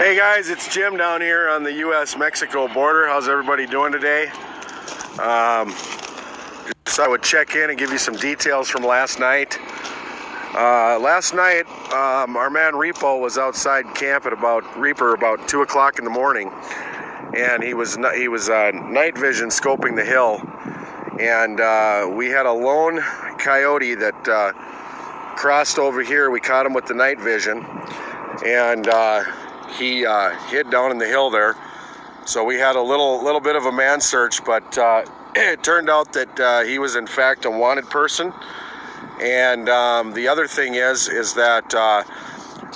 Hey guys, it's Jim down here on the U.S.-Mexico border. How's everybody doing today? Just I would check in and give you some details from last night. Last night, our man Reaper was outside camp at about 2 o'clock in the morning, and he was night vision scoping the hill, and we had a lone coyote that crossed over here. We caught him with the night vision, and he hid down in the hill there. So we had a little bit of a man search, but it turned out that he was in fact a wanted person. And the other thing is that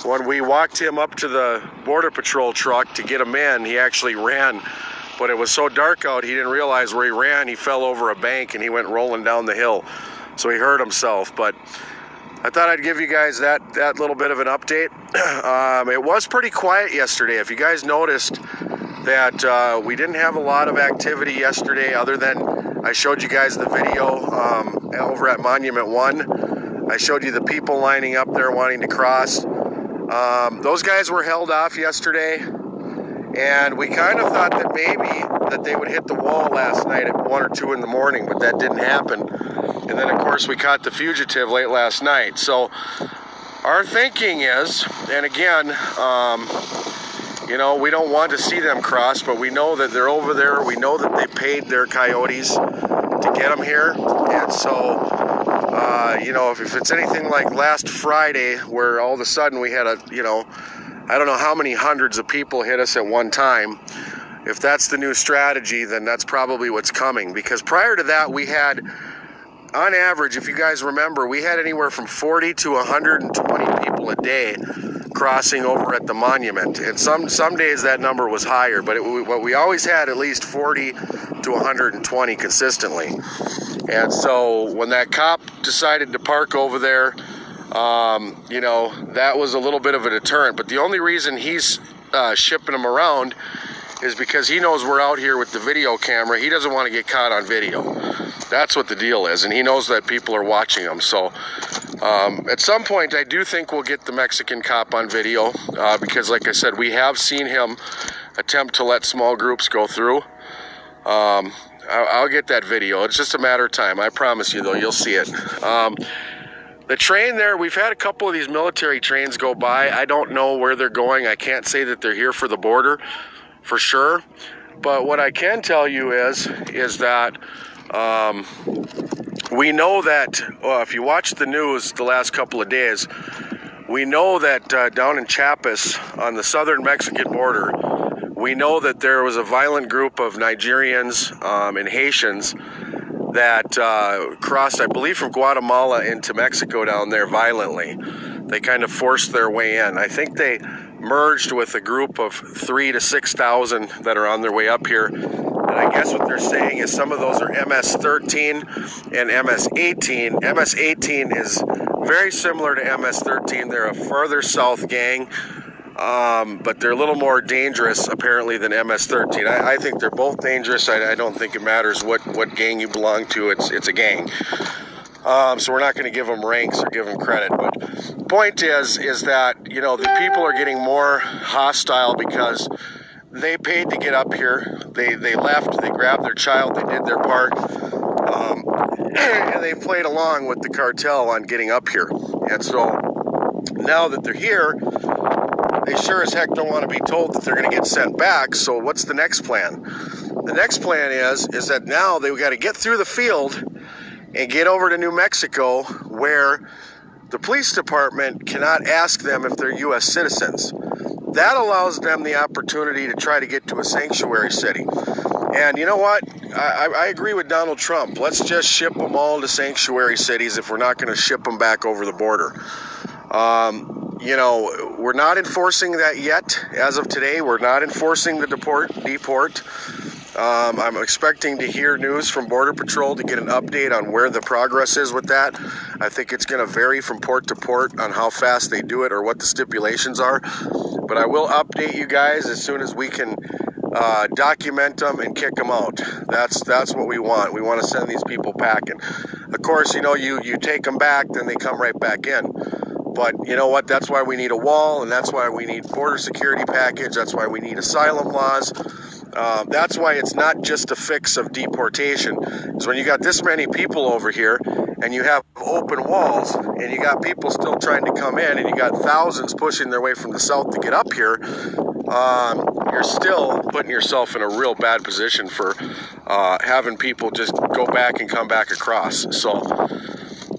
when we walked him up to the Border Patrol truck to get him in, he actually ran. But it was so dark out, he didn't realize where he ran. He fell over a bank and he went rolling down the hill. So he hurt himself. But I thought I'd give you guys that little bit of an update. It was pretty quiet yesterday. If you guys noticed that we didn't have a lot of activity yesterday, other than I showed you guys the video over at Monument 1. I showed you the people lining up there wanting to cross. Those guys were held off yesterday, and we kind of thought that maybe that they would hit the wall last night at 1 or 2 in the morning, but that didn't happen. And then, of course, we caught the fugitive late last night. So our thinking is, and again, you know, we don't want to see them cross, but we know that they're over there. We know that they paid their coyotes to get them here. And so, you know, if it's anything like last Friday, where all of a sudden we had I don't know how many hundreds of people hit us at one time. If that's the new strategy, then that's probably what's coming. Because prior to that, we had, on average, if you guys remember, we had anywhere from 40 to 120 people a day crossing over at the monument. And some days that number was higher, but we always had at least 40 to 120 consistently. And so when that cop decided to park over there, you know, that was a little bit of a deterrent. But the only reason he's shipping them around is because he knows we're out here with the video camera. He doesn't want to get caught on video. That's what the deal is, and he knows that people are watching him. So at some point, I do think we'll get the Mexican cop on video because, like I said, we have seen him attempt to let small groups go through. I'll get that video. It's just a matter of time. I promise you, though, you'll see it. The train there, we've had a couple of these military trains go by. I don't know where they're going. I can't say that they're here for the border for sure. But what I can tell you is that we know that if you watch the news the last couple of days, we know that down in Chiapas on the southern Mexican border, we know that there was a violent group of Nigerians and Haitians that crossed, I believe, from Guatemala into Mexico down there violently. They kind of forced their way in. I think they merged with a group of 3,000 to 6,000 that are on their way up here. And I guess what they're saying is some of those are MS-13 and MS-18. MS-18 is very similar to MS-13. They're a further south gang, but they're a little more dangerous apparently than MS-13. I think they're both dangerous. I don't think it matters what gang you belong to. It's a gang. So we're not going to give them ranks or give them credit. But the point is that, you know, the people are getting more hostile because they paid to get up here. They left, they grabbed their child, they did their part, and they played along with the cartel on getting up here. And so now that they're here, they sure as heck don't want to be told that they're going to get sent back. So what's the next plan? The next plan is that now they've got to get through the field and get over to New Mexico, where the police department cannot ask them if they're U.S. citizens. That allows them the opportunity to try to get to a sanctuary city. And you know what? I agree with Donald Trump. Let's just ship them all to sanctuary cities if we're not going to ship them back over the border. You know, we're not enforcing that yet. As of today, we're not enforcing the deport. I'm expecting to hear news from Border Patrol to get an update on where the progress is with that. I think it's going to vary from port to port on how fast they do it or what the stipulations are. But I will update you guys as soon as we can document them and kick them out. That's what we want. We want to send these people packing. Of course, you know, you take them back, then they come right back in. But you know what? That's why we need a wall, and that's why we need border security package. That's why we need asylum laws. That's why it's not just a fix of deportation. Is when you got this many people over here, and you have open walls, and you got people still trying to come in, and you got thousands pushing their way from the south to get up here. You're still putting yourself in a real bad position for having people just go back and come back across. So,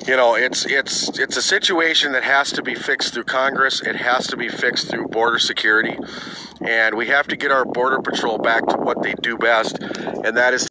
you know, it's a situation that has to be fixed through Congress. It has to be fixed through border security, and we have to get our border patrol back to what they do best, and that is